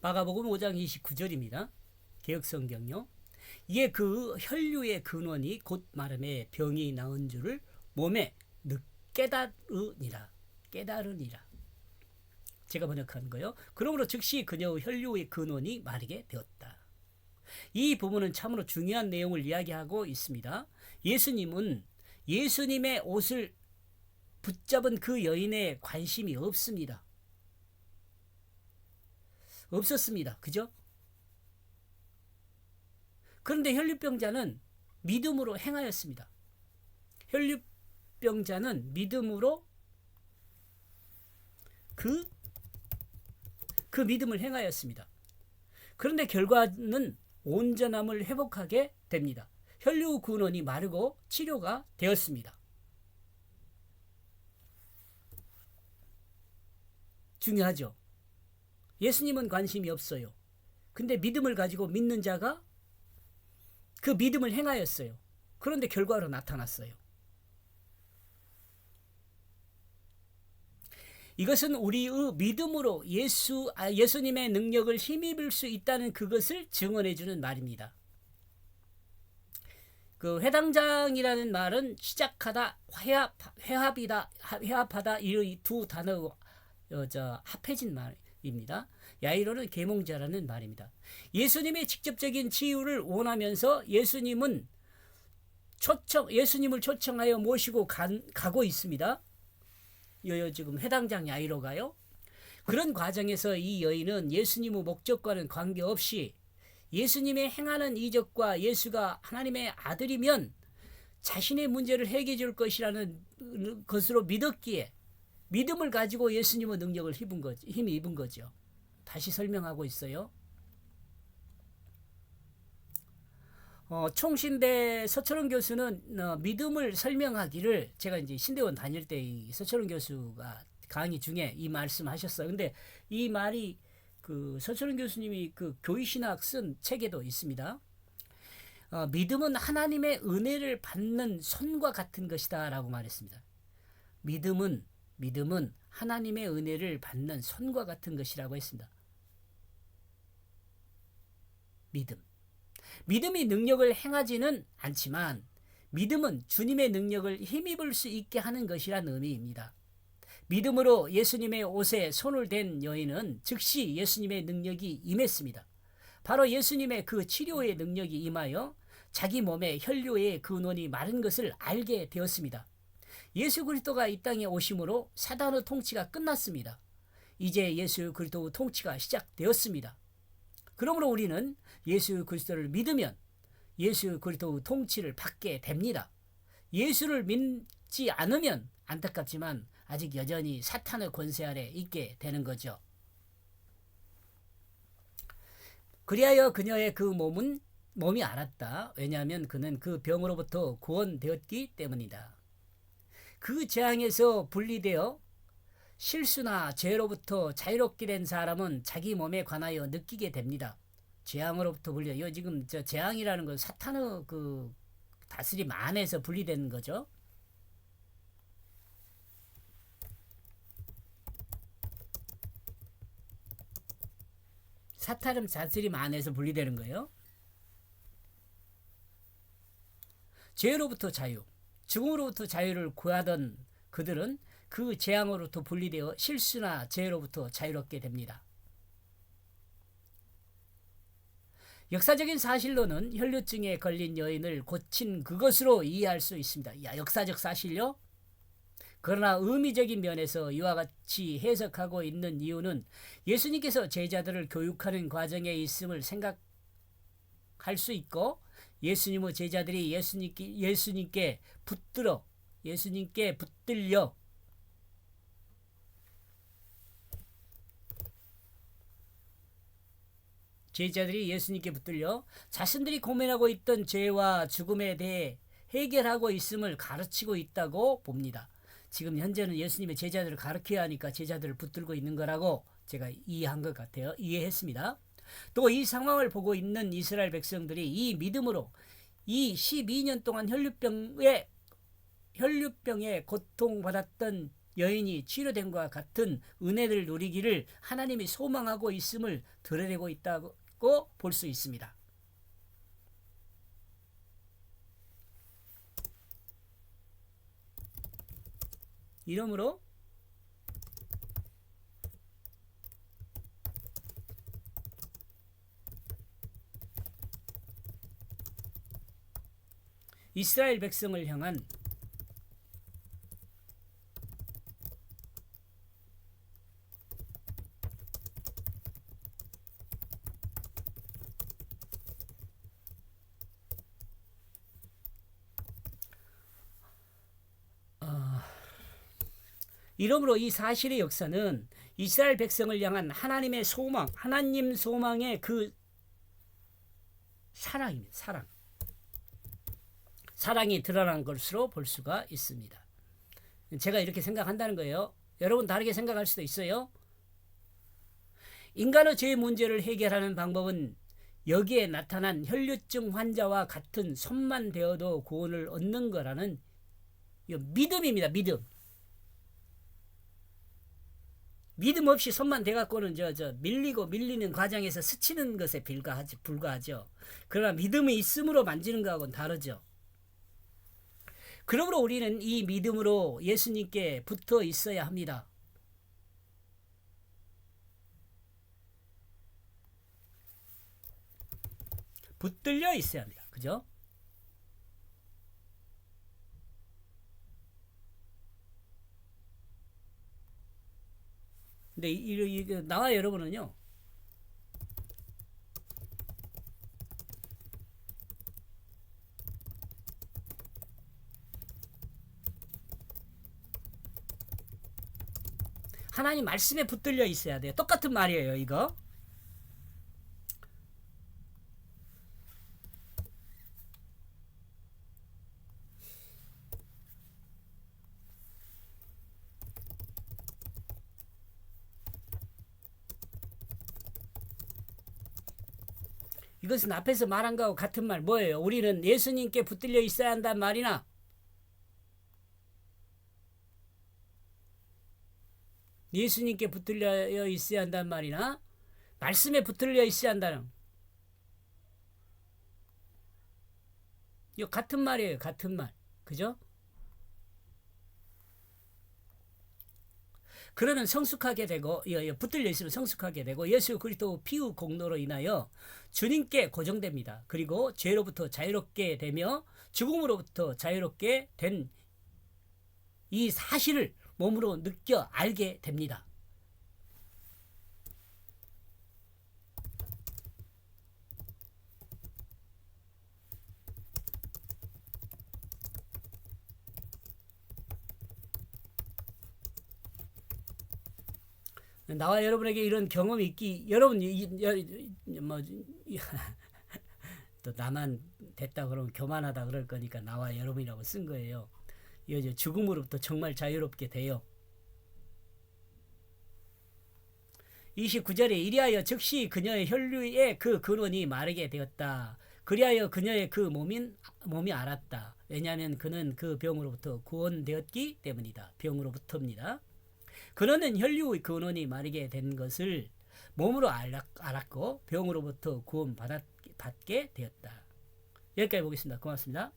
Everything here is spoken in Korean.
마가복음 5장 29절입니다. 개역성경요. 이에 그 혈류의 근원이 곧 마름에 병이 나은 줄을 몸에 깨달으니라. 깨달으니라. 제가 번역한 거요. 그러므로 즉시 그녀의 혈류의 근원이 마르게 되었다. 이 부분은 참으로 중요한 내용을 이야기하고 있습니다. 예수님은 예수님의 옷을 붙잡은 그 여인에 관심이 없습니다. 없었습니다. 그죠? 그런데 혈류병자는 믿음으로 행하였습니다. 혈류병자는 믿음으로 그 믿음을 행하였습니다. 그런데 결과는 온전함을 회복하게 됩니다. 혈류 근원이 마르고 치료가 되었습니다. 중요하죠. 예수님은 관심이 없어요. 근데 믿음을 가지고 믿는 자가 그 믿음을 행하였어요. 그런데 결과로 나타났어요. 이것은 우리의 믿음으로 예수님의 능력을 힘입을 수 있다는 그것을 증언해 주는 말입니다. 그 회당장이라는 말은 시작하다, 회합하다 이 두 단어 합해진 말입니다. 야이로는 계몽자라는 말입니다. 예수님의 직접적인 치유를 원하면서 예수님을 초청하여 모시고 가고 있습니다. 지금 회당장 야이로가요. 그런 과정에서 이 여인은 예수님의 목적과는 관계없이 예수님의 행하는 이적과 예수가 하나님의 아들이면 자신의 문제를 해결해 줄 것이라는 것으로 믿었기에 믿음을 가지고 예수님의 능력을 힘입은 거죠. 다시 설명하고 있어요. 총신대 서철원 교수는 믿음을 설명하기를, 제가 이제 신대원 다닐 때 서철원 교수가 강의 중에 이 말씀하셨어요. 근데 이 말이 그 서철원 교수님이 그 교회신학 쓴 책에도 있습니다. 믿음은 하나님의 은혜를 받는 손과 같은 것이다라고 말했습니다. 믿음은 하나님의 은혜를 받는 손과 같은 것이라고 했습니다. 믿음이 능력을 행하지는 않지만 믿음은 주님의 능력을 힘입을 수 있게 하는 것이란 의미입니다. 믿음으로 예수님의 옷에 손을 댄 여인은 즉시 예수님의 능력이 임했습니다. 바로 예수님의 그 치료의 능력이 임하여 자기 몸에 혈류의 근원이 마른 것을 알게 되었습니다. 예수 그리스도가 이 땅에 오심으로 사단의 통치가 끝났습니다. 이제 예수 그리스도의 통치가 시작되었습니다. 그러므로 우리는 예수 그리스도를 믿으면 예수 그리스도의 통치를 받게 됩니다. 예수를 믿지 않으면 안타깝지만 아직 여전히 사탄의 권세 아래 있게 되는 거죠. 그리하여 그녀의 그 몸이 알았다. 왜냐하면 그는 그 병으로부터 구원되었기 때문이다. 그 재앙에서 분리되어 실수나 죄로부터 자유롭게 된 사람은 자기 몸에 관하여 느끼게 됩니다. 재앙으로부터 분리. 지금 재앙이라는 건 사탄의 그 다스림 안에서 분리되는 거죠. 사탄은 다스림 안에서 분리되는 거예요. 죄로부터 자유, 죽음으로부터 자유를 구하던 그들은 그 재앙으로부터 분리되어 실수나 죄로부터 자유롭게 됩니다. 역사적인 사실로는 혈류증에 걸린 여인을 고친 그것으로 이해할 수 있습니다. 역사적 사실요? 그러나 의미적인 면에서 이와 같이 해석하고 있는 이유는 예수님께서 제자들을 교육하는 과정에 있음을 생각할 수 있고, 예수님의 제자들이 예수님께 붙들려 자신들이 고민하고 있던 죄와 죽음에 대해 해결하고 있음을 가르치고 있다고 봅니다. 지금 현재는 예수님의 제자들을 가르쳐야 하니까 제자들을 붙들고 있는 거라고 제가 이해한 것 같아요. 이해했습니다. 또 이 상황을 보고 있는 이스라엘 백성들이 이 믿음으로 이 12년 동안 혈류병에 고통받았던 여인이 치료된과 같은 은혜를 누리기를 하나님이 소망하고 있음을 드러내고 있다고 볼 수 있습니다. 이러므로 이스라엘 백성을 향한 이러므로 이 사실의 역사는 이스라엘 백성을 향한 하나님의 소망, 하나님 소망의 그 사랑입니다. 사랑이 드러난 것으로 볼 수가 있습니다. 제가 이렇게 생각한다는 거예요. 여러분 다르게 생각할 수도 있어요. 인간의 죄 문제를 해결하는 방법은 여기에 나타난 혈류증 환자와 같은 손만 대어도 구원을 얻는 거라는 믿음입니다. 믿음 없이 손만 대갖고는 밀리는 과정에서 스치는 것에 불과하죠. 그러나 믿음이 있음으로 만지는 것하고는 다르죠. 그러므로 우리는 이 믿음으로 예수님께 붙어 있어야 합니다. 붙들려 있어야 합니다. 그죠? 근데 나와 여러분은요. 하나님 말씀에 붙들려 있어야 돼요. 똑같은 말이에요, 이거. 이것은 앞에서 말한 거하고 같은 말 뭐예요? 우리는 예수님께 붙들려 있어야 한단 말이나 예수님께 붙들려 있어야 한단 말이나 말씀에 붙들려 있어야 한다는 이 같은 말이에요. 같은 말. 그죠? 그러면 성숙하게 되고 붙들려 있으면 성숙하게 되고 예수 그리스도 피의 공로로 인하여 주님께 고정됩니다. 그리고 죄로부터 자유롭게 되며 죽음으로부터 자유롭게 된 이 사실을 몸으로 느껴 알게 됩니다. 나와 여러분에게 이런 경험이 있기 여러분 또 나만 됐다 그러면 교만하다 그럴 거니까 나와 여러분이라고 쓴 거예요. 죽음으로부터 정말 자유롭게 돼요. 29절에 이리하여 즉시 그녀의 혈류의 그 근원이 마르게 되었다. 그리하여 그녀의 그 몸이 알았다. 왜냐하면 그는 그 병으로부터 구원되었기 때문이다. 병으로부터입니다. 그녀는 혈류의 근원이 마르게 된 것을 몸으로 알았고 병으로부터 구원받게 되었다. 여기까지 보겠습니다. 고맙습니다.